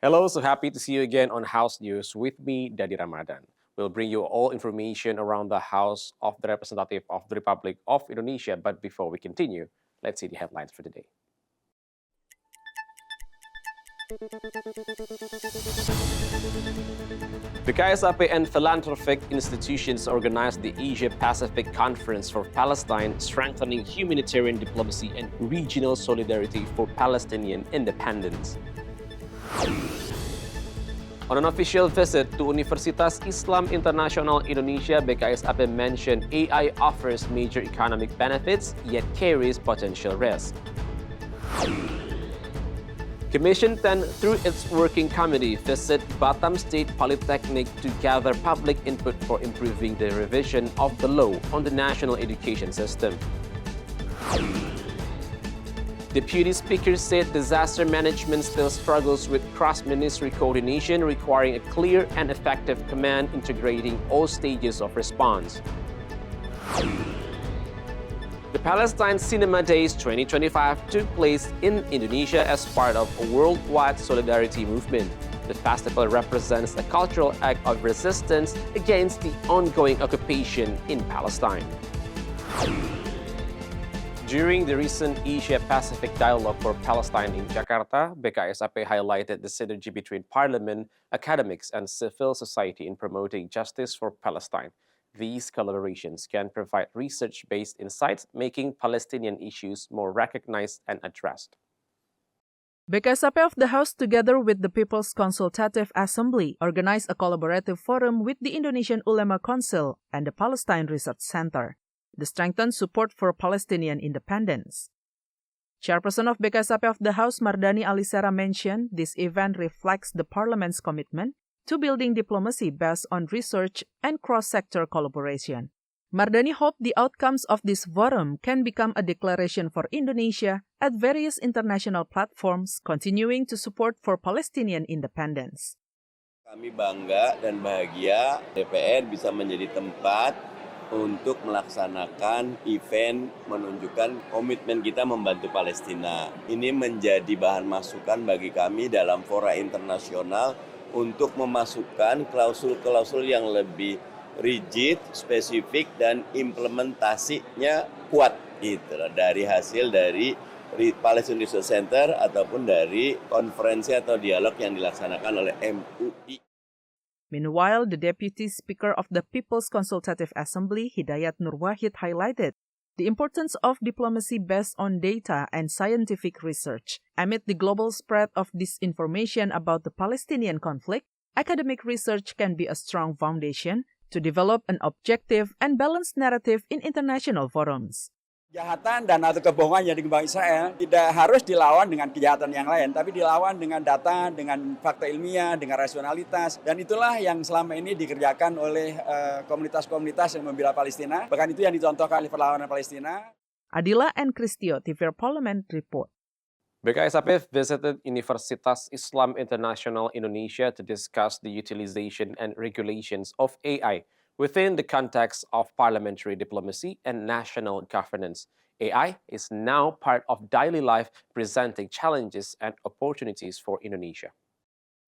Hello, so happy to see you again on House News with me, Daddy Ramadan. We'll bring you all information around the House of the Representative of the Republic of Indonesia. But before we continue, let's see the headlines for today. BKSAP and philanthropic institutions organized the Asia-Pacific Conference for Palestine, strengthening humanitarian diplomacy and regional solidarity for Palestinian independence. On an official visit to Universitas Islam Internasional Indonesia, BKSAP mentioned AI offers major economic benefits, yet carries potential risk. Commission 10, through its working committee, visit Batam State Polytechnic to gather public input for improving the revision of the law on the national education system. Deputy Speaker said disaster management still struggles with cross-ministry coordination, requiring a clear and effective command integrating all stages of response. The Palestine Cinema Days 2025 took place in Indonesia as part of a worldwide solidarity movement. The festival represents a cultural act of resistance against the ongoing occupation in Palestine. During the recent Asia-Pacific Dialogue for Palestine in Jakarta, BKSAP highlighted the synergy between parliament, academics, and civil society in promoting justice for Palestine. These collaborations can provide research-based insights, making Palestinian issues more recognized and addressed. BKSAP of the House, together with the People's Consultative Assembly, organized a collaborative forum with the Indonesian Ulama Council and the Palestine Research Center to strengthen support for Palestinian independence. Chairperson of BKSAP of the House, Mardani Alisera, mentioned this event reflects the Parliament's commitment to building diplomacy based on research and cross-sector collaboration. Mardani hoped the outcomes of this forum can become a declaration for Indonesia at various international platforms, continuing to support for Palestinian independence. Kami bangga dan bahagia DPR bisa menjadi tempat untuk melaksanakan event menunjukkan komitmen kita membantu Palestina. Ini menjadi bahan masukan bagi kami dalam fora internasional untuk memasukkan klausul-klausul yang lebih rigid, spesifik, dan implementasinya kuat gitu, dari hasil dari Palestine Research Center ataupun dari konferensi atau dialog yang dilaksanakan oleh MUI. Meanwhile, the Deputy Speaker of the People's Consultative Assembly, Hidayat Nur Wahid, highlighted the importance of diplomacy based on data and scientific research. Amid the global spread of disinformation about the Palestinian conflict, academic research can be a strong foundation to develop an objective and balanced narrative in international forums. Kejahatan dan atau kebohongan yang dikembang Israel tidak harus dilawan dengan kejahatan yang lain, tapi dilawan dengan data, dengan fakta ilmiah, dengan rasionalitas. Dan itulah yang selama ini dikerjakan oleh komunitas-komunitas yang membela Palestina. Bahkan itu yang dicontohkan oleh perlawanan Palestina. Adila and Kristio, tvrparlemen report. BKSAP visited Universitas Islam Internasional Indonesia to discuss the utilization and regulations of AI within the context of parliamentary diplomacy and national governance. AI is now part of daily life, presenting challenges and opportunities for Indonesia.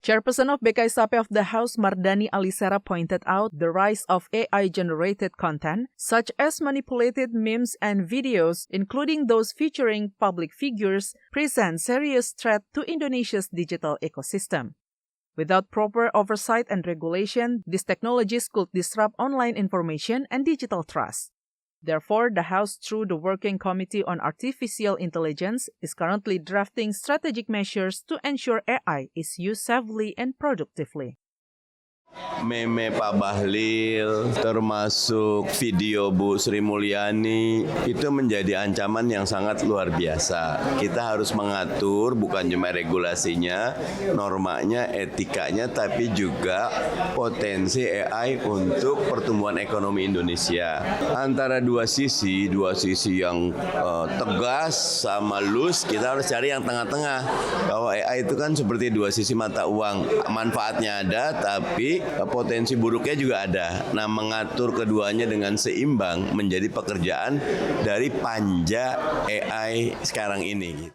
Chairperson of BKSAP of the House, Mardani Alisera, pointed out the rise of AI-generated content, such as manipulated memes and videos, including those featuring public figures, present serious threat to Indonesia's digital ecosystem. Without proper oversight and regulation, these technologies could disrupt online information and digital trust. Therefore, the House, through the Working Committee on Artificial Intelligence, is currently drafting strategic measures to ensure AI is used safely and productively. Meme Pak Bahlil, termasuk video Bu Sri Mulyani, itu menjadi ancaman yang sangat luar biasa. Kita harus mengatur bukan cuma regulasinya, normanya, etikanya, tapi juga potensi AI untuk pertumbuhan ekonomi Indonesia. Antara dua sisi yang tegas sama loose, kita harus cari yang tengah-tengah. Bahwa AI itu kan seperti dua sisi mata uang, manfaatnya ada, tapi potensi buruknya juga ada. Nah, mengatur keduanya dengan seimbang menjadi pekerjaan dari panja AI sekarang ini.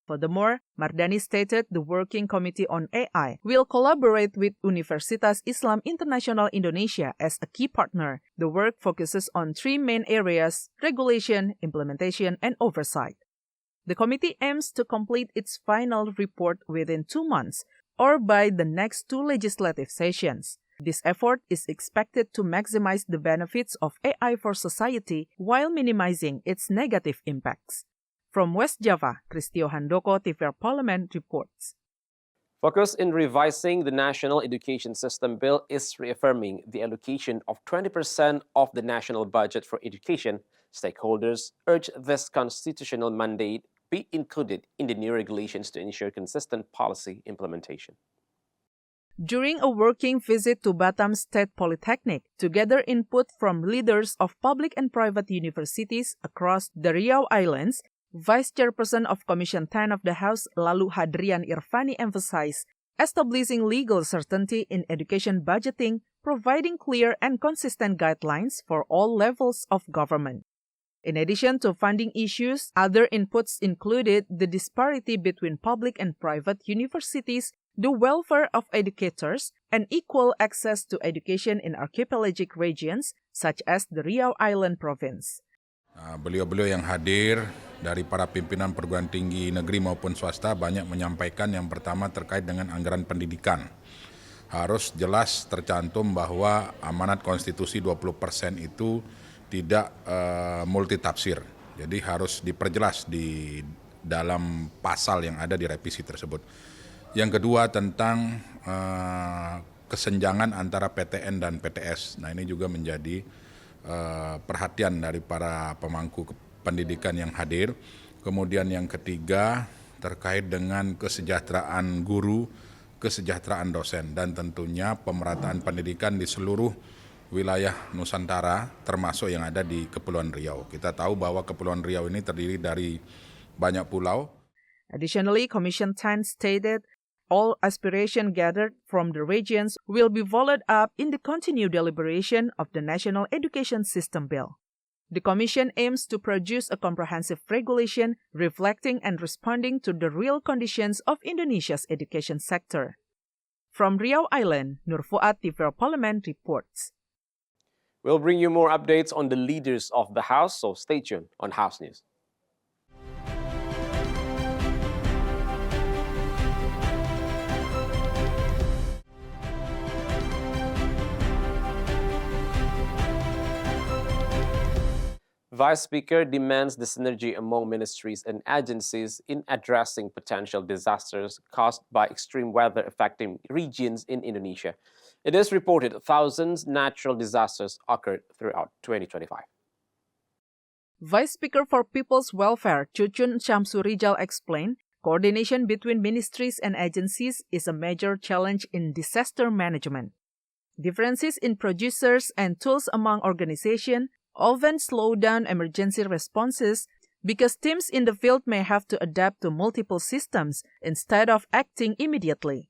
Furthermore, Mardani stated the Working Committee on AI will collaborate with Universitas Islam Internasional Indonesia as a key partner. The work focuses on three main areas: regulation, implementation, and oversight. The committee aims to complete its final report within 2 months or by the next 2 legislative sessions. This effort is expected to maximize the benefits of AI for society while minimizing its negative impacts. From West Java, Kristio Handoko, tvrparlemen reports. Focus in revising the National Education System Bill is reaffirming the allocation of 20% of the national budget for education. Stakeholders urge this constitutional mandate be included in the new regulations to ensure consistent policy implementation. During a working visit to Batam State Polytechnic, to gather input from leaders of public and private universities across the Riau Islands, Vice Chairperson of Commission 10 of the House, Lalu Hadrian Irvani, emphasized establishing legal certainty in education budgeting, providing clear and consistent guidelines for all levels of government. In addition to funding issues, other inputs included the disparity between public and private universities, the welfare of educators, and equal access to education in archipelagic regions such as the Riau Island province. Beliau-beliau yang hadir dari para pimpinan perguruan tinggi negeri maupun swasta banyak menyampaikan yang pertama terkait dengan anggaran pendidikan. Harus jelas tercantum bahwa amanat konstitusi 20% itu tidak multitafsir. Jadi harus diperjelas di dalam pasal yang ada di revisi tersebut. Yang kedua tentang kesenjangan antara PTN dan PTS. Nah ini juga menjadi perhatian dari para pemangku pendidikan yang hadir. Kemudian yang ketiga terkait dengan kesejahteraan guru, kesejahteraan dosen, dan tentunya pemerataan pendidikan di seluruh wilayah Nusantara termasuk yang ada di Kepulauan Riau. Kita tahu bahwa Kepulauan Riau ini terdiri dari banyak pulau. Additionally, Commission 10 stated all aspiration gathered from the regions will be followed up in the continued deliberation of the National Education System Bill. The Commission aims to produce a comprehensive regulation reflecting and responding to the real conditions of Indonesia's education sector. From Riau Island, Nur Fuad, tvrparlemen reports. We'll bring you more updates on the leaders of the House, so stay tuned on House News. Vice Speaker demands the synergy among ministries and agencies in addressing potential disasters caused by extreme weather affecting regions in Indonesia. It is reported thousands natural disasters occurred throughout 2025. Vice Speaker for People's Welfare, Cucun Syamsurijal, explained, coordination between ministries and agencies is a major challenge in disaster management. Differences in producers and tools among organizations often slow down emergency responses because teams in the field may have to adapt to multiple systems instead of acting immediately.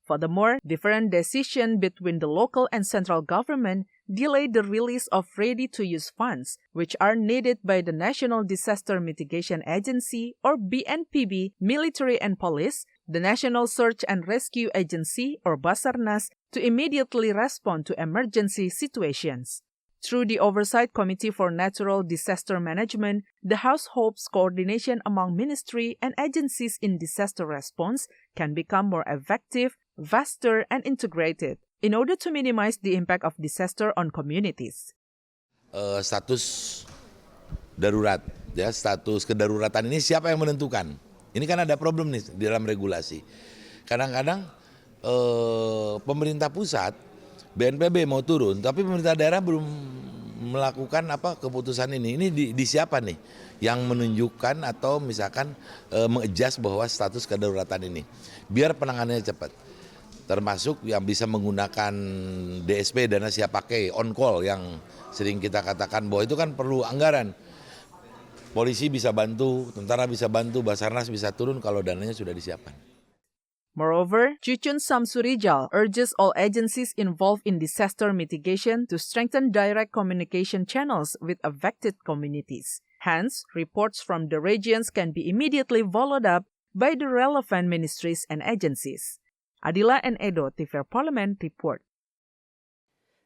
Furthermore, different decisions between the local and central government delay the release of ready-to-use funds, which are needed by the National Disaster Mitigation Agency or BNPB, military and police, the National Search and Rescue Agency or Basarnas, to immediately respond to emergency situations. Through the Oversight Committee for Natural Disaster Management, the House hopes coordination among ministry and agencies in disaster response can become more effective, faster, and integrated in order to minimize the impact of disaster on communities. Status darurat, ya, status kedaruratan ini siapa yang menentukan? Ini kan ada problem nih di dalam regulasi. Kadang-kadang pemerintah pusat BNPB mau turun, tapi pemerintah daerah belum melakukan keputusan ini. Ini di siapa nih yang menunjukkan atau misalkan mengadjust bahwa status kedaruratan ini, biar penanganannya cepat. Termasuk yang bisa menggunakan DSP, dana siap pakai, on call, yang sering kita katakan bahwa itu kan perlu anggaran. Polisi bisa bantu, tentara bisa bantu, Basarnas bisa turun kalau dananya sudah disiapkan. Moreover, Cucun Syamsurijal urges all agencies involved in disaster mitigation to strengthen direct communication channels with affected communities. Hence, reports from the regions can be immediately followed up by the relevant ministries and agencies. Adila and Edo, tvrparlemen report.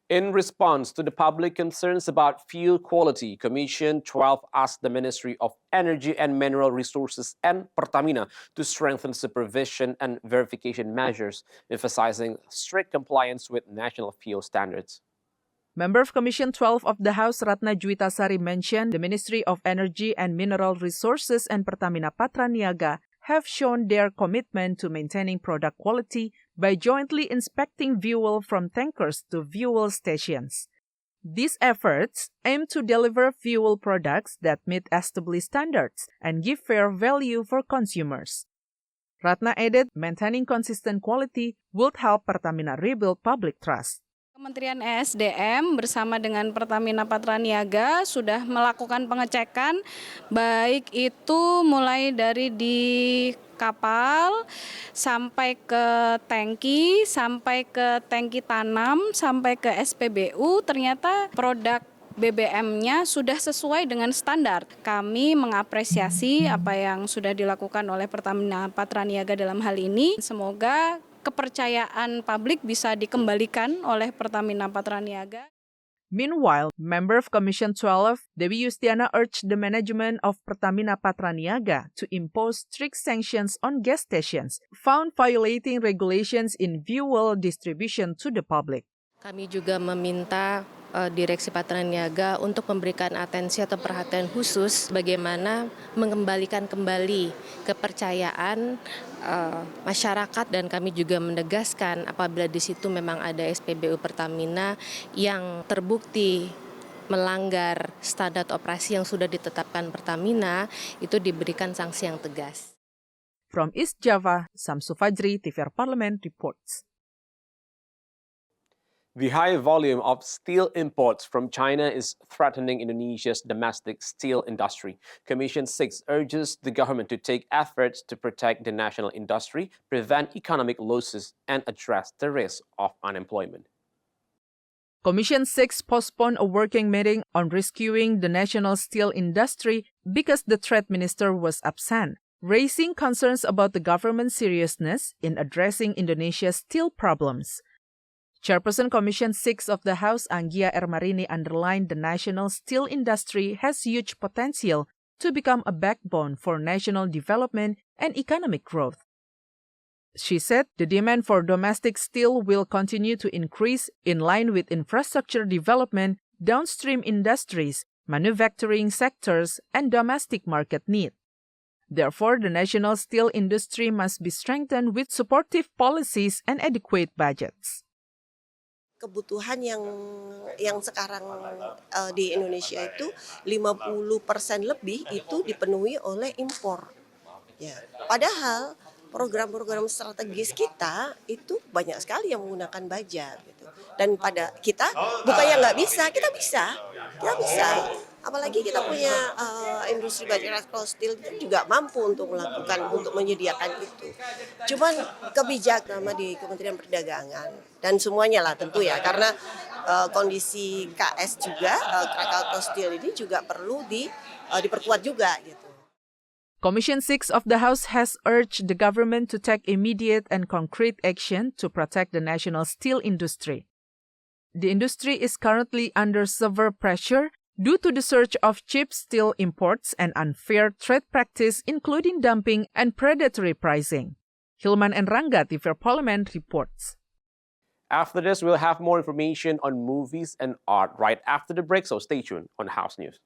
In response to the public concerns about fuel quality, Commission 12 asked the Ministry of Energy and Mineral Resources and Pertamina to strengthen supervision and verification measures, emphasizing strict compliance with national fuel standards. Member of Commission 12 of the House Ratna Juitasari mentioned the Ministry of Energy and Mineral Resources and Pertamina Patraniaga have shown their commitment to maintaining product quality by jointly inspecting fuel from tankers to fuel stations. These efforts aim to deliver fuel products that meet established standards and give fair value for consumers. Ratna added, maintaining consistent quality would help Pertamina rebuild public trust. Kementerian ESDM bersama dengan Pertamina Patraniaga sudah melakukan pengecekan, baik itu mulai dari di kapal, sampai ke tangki, sampai ke tangki tanam, sampai ke SPBU, ternyata produk BBM-nya sudah sesuai dengan standar. Kami mengapresiasi apa yang sudah dilakukan oleh Pertamina Patraniaga dalam hal ini. Semoga kepercayaan publik bisa dikembalikan oleh Pertamina Patraniaga. Meanwhile, member of Commission 12, Dewi Yustiana urged the management of Pertamina Patraniaga to impose strict sanctions on gas stations found violating regulations in fuel distribution to the public. Kami juga meminta Direksi Patraniaga untuk memberikan atensi atau perhatian khusus bagaimana mengembalikan kembali kepercayaan masyarakat, dan kami juga menegaskan apabila di situ memang ada SPBU Pertamina yang terbukti melanggar standar operasi yang sudah ditetapkan Pertamina, itu diberikan sanksi yang tegas. From East Java, Samsu Fajri, tvrparlemen reports. The high volume of steel imports from China is threatening Indonesia's domestic steel industry. Commission 6 urges the government to take efforts to protect the national industry, prevent economic losses, and address the risk of unemployment. Commission 6 postponed a working meeting on rescuing the national steel industry because the trade minister was absent, raising concerns about the government's seriousness in addressing Indonesia's steel problems. Chairperson Commission 6 of the House, Anggia Ermarini, underlined the national steel industry has huge potential to become a backbone for national development and economic growth. She said the demand for domestic steel will continue to increase in line with infrastructure development, downstream industries, manufacturing sectors, and domestic market need. Therefore, the national steel industry must be strengthened with supportive policies and adequate budgets. Kebutuhan yang sekarang di Indonesia itu 50% lebih itu dipenuhi oleh impor. Ya. Padahal program-program strategis kita itu banyak sekali yang menggunakan baja. Gitu. Dan pada kita bukannya nggak bisa, kita bisa. Apalagi kita punya industri baja steel itu juga mampu untuk menyediakan itu. Cuman kebijakan di Kementerian Perdagangan dan semuanya lah tentu ya, karena kondisi KS juga, Krakatau Steel ini juga perlu diperkuat juga gitu. Commission 6 of the House has urged the government to take immediate and concrete action to protect the national steel industry. The industry is currently under severe pressure due to the surge of cheap steel imports and unfair trade practice, including dumping and predatory pricing. Hilman and Rangga, tvrparlemen reports. After this, we'll have more information on movies and art right after the break, so stay tuned on House News.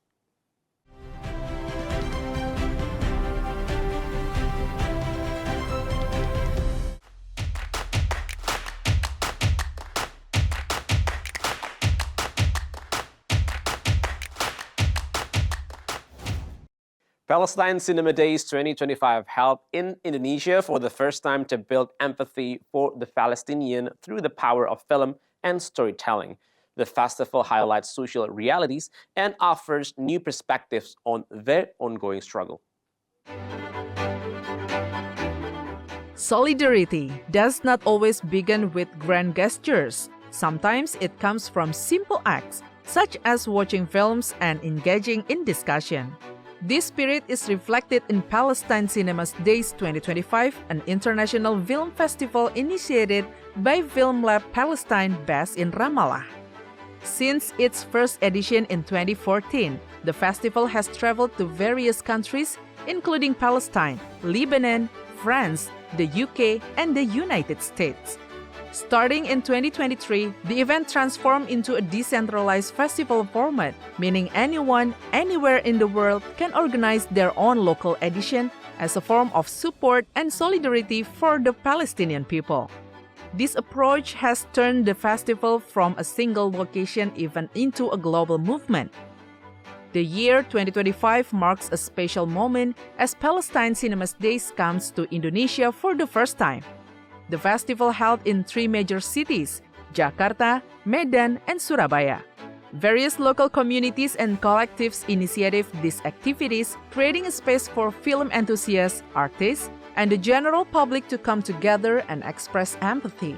Palestine Cinema Days 2025 held in Indonesia for the first time to build empathy for the Palestinian through the power of film and storytelling. The festival highlights social realities and offers new perspectives on their ongoing struggle. Solidarity does not always begin with grand gestures. Sometimes it comes from simple acts, such as watching films and engaging in discussion. This spirit is reflected in Palestine Cinema's Days 2025, an international film festival initiated by Film Lab Palestine based in Ramallah. Since its first edition in 2014, the festival has traveled to various countries, including Palestine, Lebanon, France, the UK, and the United States. Starting in 2023, the event transformed into a decentralized festival format, meaning anyone, anywhere in the world can organize their own local edition as a form of support and solidarity for the Palestinian people. This approach has turned the festival from a single location event into a global movement. The year 2025 marks a special moment as Palestine Cinema's Days comes to Indonesia for the first time. The festival held in 3 major cities, Jakarta, Medan, and Surabaya. Various local communities and collectives initiated these activities, creating a space for film enthusiasts, artists, and the general public to come together and express empathy.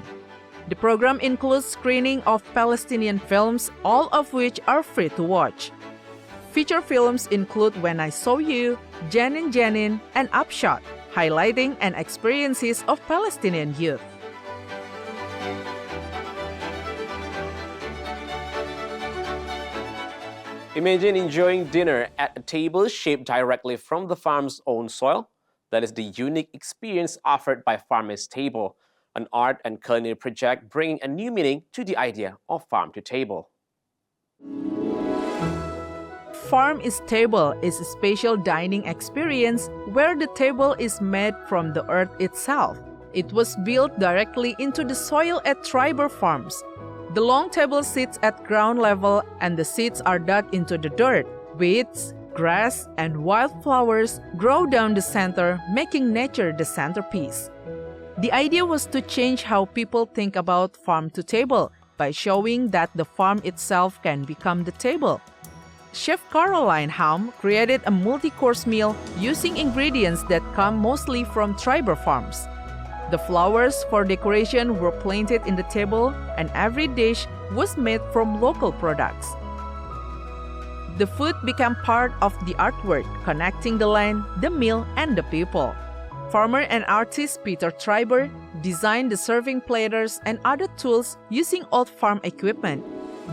The program includes screening of Palestinian films, all of which are free to watch. Feature films include When I Saw You, Janin Janin, and Upshot, highlighting and experiences of Palestinian youth. Imagine enjoying dinner at a table shaped directly from the farm's own soil. That is the unique experience offered by Farmer's Table, an art and culinary project bringing a new meaning to the idea of farm to table. Farm is Table is a special dining experience where the table is made from the earth itself. It was built directly into the soil at Triber Farms. The long table sits at ground level and the seats are dug into the dirt. Weeds, grass, and wildflowers grow down the center, making nature the centerpiece. The idea was to change how people think about farm to table by showing that the farm itself can become the table. Chef Caroline Haum created a multi-course meal using ingredients that come mostly from Triber Farms. The flowers for decoration were planted in the table, and every dish was made from local products. The food became part of the artwork, connecting the land, the meal, and the people. Farmer and artist Peter Triber designed the serving platters and other tools using old farm equipment.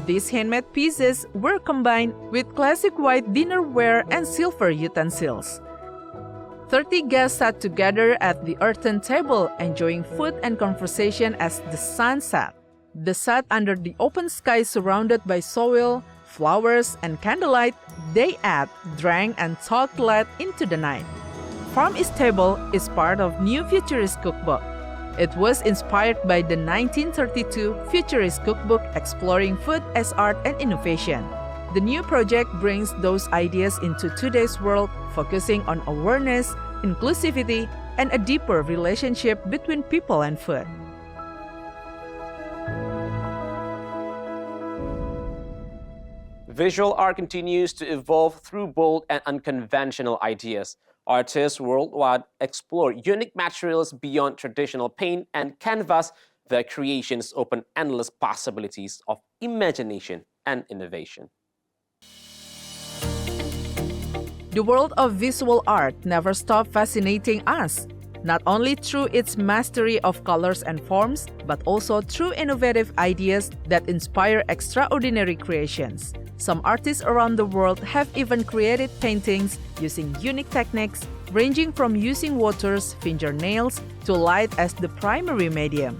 These handmade pieces were combined with classic white dinnerware and silver utensils. 30 guests sat together at the earthen table, enjoying food and conversation as the sun set. They sat under the open sky surrounded by soil, flowers, and candlelight. They ate, drank, and talked late into the night. Farm is Table is part of New Futurist Cookbook. It was inspired by the 1932 Futurist Cookbook exploring food as art and innovation. The new project brings those ideas into today's world, focusing on awareness, inclusivity, and a deeper relationship between people and food. Visual art continues to evolve through bold and unconventional ideas. Artists worldwide explore unique materials beyond traditional paint and canvas. Their creations open endless possibilities of imagination and innovation. The world of visual art never stops fascinating us, not only through its mastery of colors and forms, but also through innovative ideas that inspire extraordinary creations. Some artists around the world have even created paintings using unique techniques, ranging from using water's fingernails to light as the primary medium.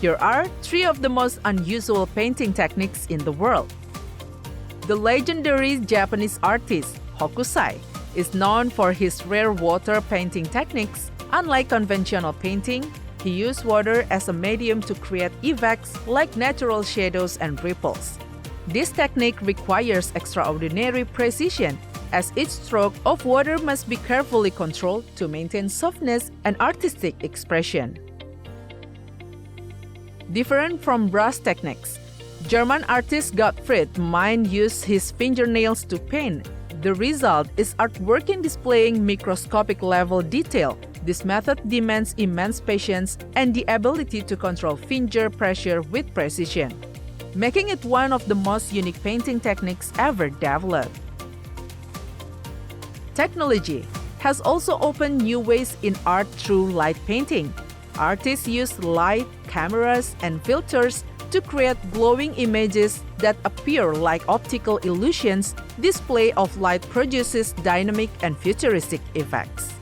Here are 3 of the most unusual painting techniques in the world. The legendary Japanese artist Hokusai is known for his rare water painting techniques. Unlike conventional painting, he used water as a medium to create effects like natural shadows and ripples. This technique requires extraordinary precision, as each stroke of water must be carefully controlled to maintain softness and artistic expression. Different from brush techniques, German artist Gottfried Mind used his fingernails to paint. The result is artwork in displaying microscopic level detail. This method demands immense patience and the ability to control finger pressure with precision, making it one of the most unique painting techniques ever developed. Technology has also opened new ways in art through light painting. Artists use light, cameras, and filters to create glowing images that appear like optical illusions. Display of light produces dynamic and futuristic effects.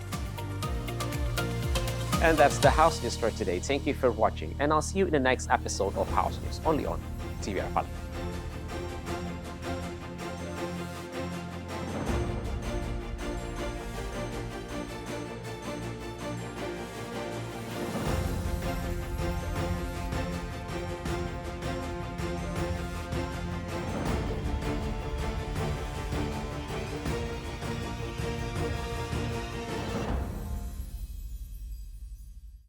And that's the House News for today. Thank you for watching, and I'll see you in the next episode of House News, only on TVR Parlemen.